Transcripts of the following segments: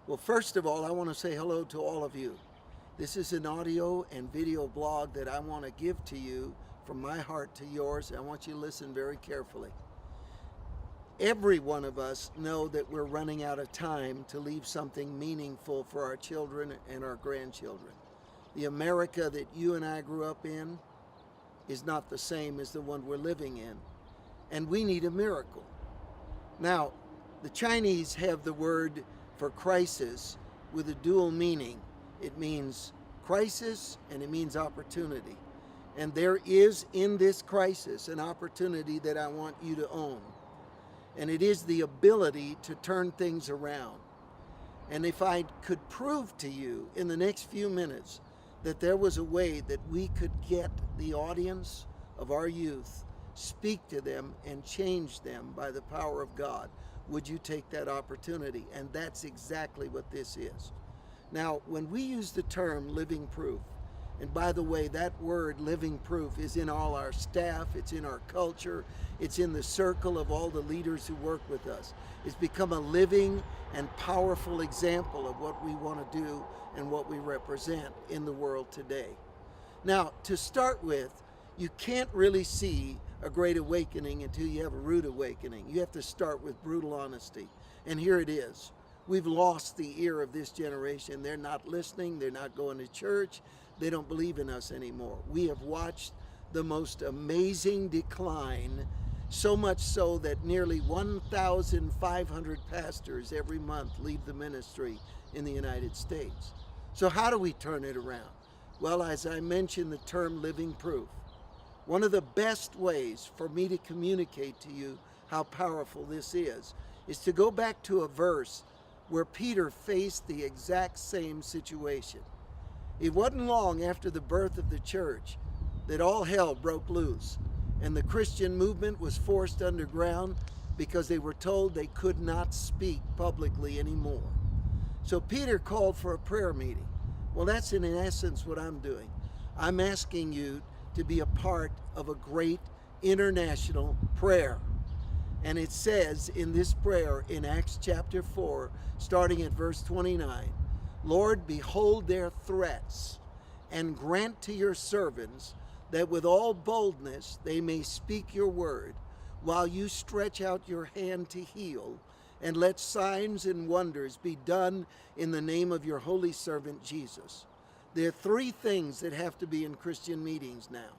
Well, first of all, I want to say hello to all of you. This is an audio and video blog that I want to give to you from my heart to yours. I want you to listen very carefully. Every one of us know that we're running out of time to leave something meaningful for our children and our grandchildren. The America that you and I grew up in is not the same as the one we're living in, and we need a miracle. Now, the Chinese have the word for crisis with a dual meaning. It means crisis and it means opportunity. And there is in this crisis an opportunity that I want you to own. And it is the ability to turn things around. And if I could prove to you in the next few minutes that there was a way that we could get the audience of our youth, speak to them and change them by the power of God, would you take that opportunity? And that's exactly what this is. Now, when we use the term living proof, and by the way, that word living proof is in all our staff, it's in our culture, it's in the circle of all the leaders who work with us. It's become a living and powerful example of what we want to do and what we represent in the world today. Now, to start with, you can't really see a great awakening until you have a rude awakening. You have to start with brutal honesty. And here it is. We've lost the ear of this generation. They're not listening. They're not going to church. They don't believe in us anymore. We have watched the most amazing decline, so much so that nearly 1,500 pastors every month leave the ministry in the United States. So how do we turn it around? Well, as I mentioned, the term living proof. One of the best ways for me to communicate to you how powerful this is to go back to a verse where Peter faced the exact same situation. It wasn't long after the birth of the church that all hell broke loose, and the Christian movement was forced underground because they were told they could not speak publicly anymore. So Peter called for a prayer meeting. Well, that's in essence what I'm doing. I'm asking you to be a part of a great international prayer. And it says in this prayer in Acts chapter 4, starting at verse 29, Lord, behold their threats, and grant to your servants that with all boldness they may speak your word, while you stretch out your hand to heal, and let signs and wonders be done in the name of your holy servant Jesus. There are three things that have to be in Christian meetings now.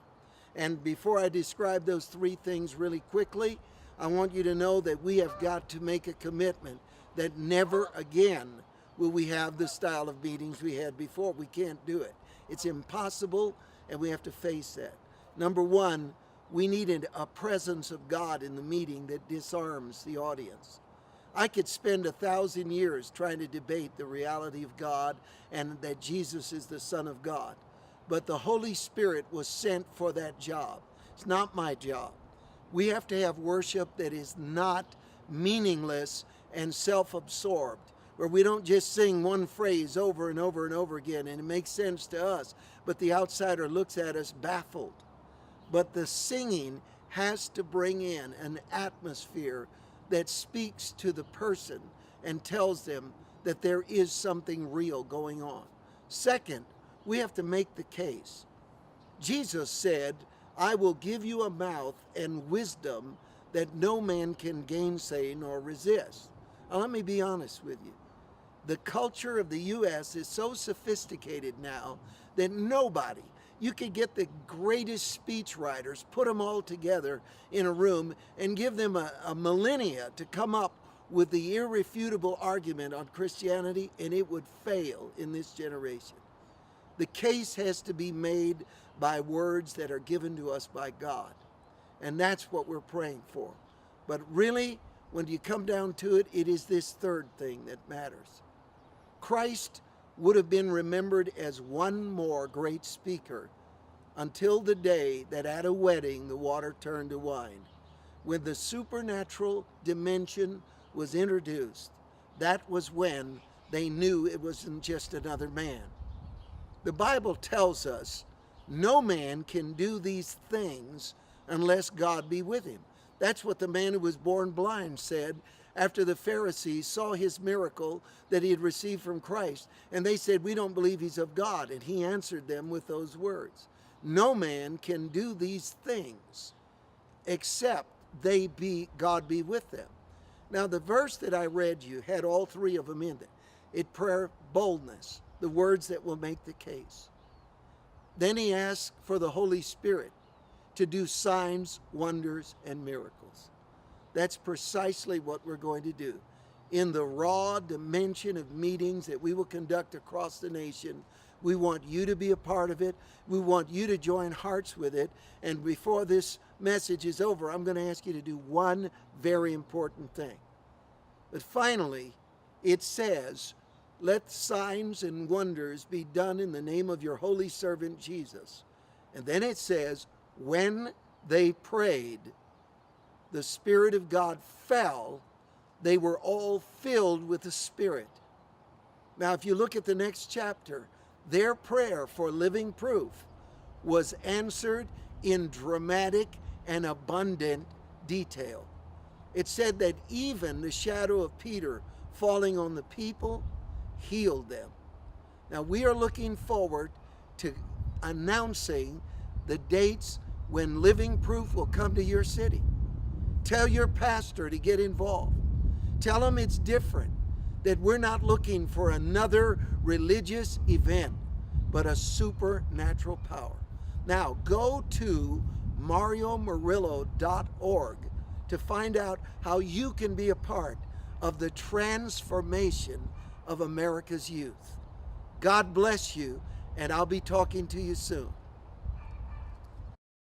And before I describe those three things really quickly, I want you to know that we have got to make a commitment that never again will we have the style of meetings we had before. We can't do it. It's impossible, and we have to face that. Number one, we needed a presence of God in the meeting that disarms the audience. I could spend 1,000 years trying to debate the reality of God and that Jesus is the Son of God. But the Holy Spirit was sent for that job. It's not my job. We have to have worship that is not meaningless and self-absorbed, where we don't just sing one phrase over and over and over again and it makes sense to us, but the outsider looks at us baffled. But the singing has to bring in an atmosphere that speaks to the person and tells them that there is something real going on. Second, we have to make the case. Jesus said, I will give you a mouth and wisdom that no man can gainsay nor resist. Now, let me be honest with you. The culture of the U.S. is so sophisticated now that nobody, you could get the greatest speech writers, put them all together in a room and give them a millennia to come up with the irrefutable argument on Christianity, and it would fail in this generation. The case has to be made by words that are given to us by God. And that's what we're praying for. But really, when you come down to it, it is this third thing that matters. Christ would have been remembered as one more great speaker until the day that at a wedding the water turned to wine. When the supernatural dimension was introduced, that was when they knew it wasn't just another man. The Bible tells us no man can do these things unless God be with him. That's what the man who was born blind said after the Pharisees saw his miracle that he had received from Christ. And they said, "We don't believe he's of God." And he answered them with those words, "No man can do these things except God be with them." Now, the verse that I read you had all three of them in it. It prayer boldness, the words that will make the case. Then he asked for the Holy Spirit to do signs, wonders, and miracles. That's precisely what we're going to do. In the raw dimension of meetings that we will conduct across the nation, we want you to be a part of it. We want you to join hearts with it. And before this message is over, I'm going to ask you to do one very important thing. But finally, it says, "Let signs and wonders be done in the name of your holy servant Jesus." And then it says, "When they prayed, the Spirit of God fell. They were all filled with the Spirit." Now, if you look at the next chapter, their prayer for living proof was answered in dramatic and abundant detail. It said that even the shadow of Peter falling on the people healed them. Now, we are looking forward to announcing the dates when living proof will come to your city. Tell your pastor to get involved. Tell him it's different, that we're not looking for another religious event, but a supernatural power. Now, go to MarioMurillo.org to find out how you can be a part of the transformation of America's youth. God bless you, and I'll be talking to you soon.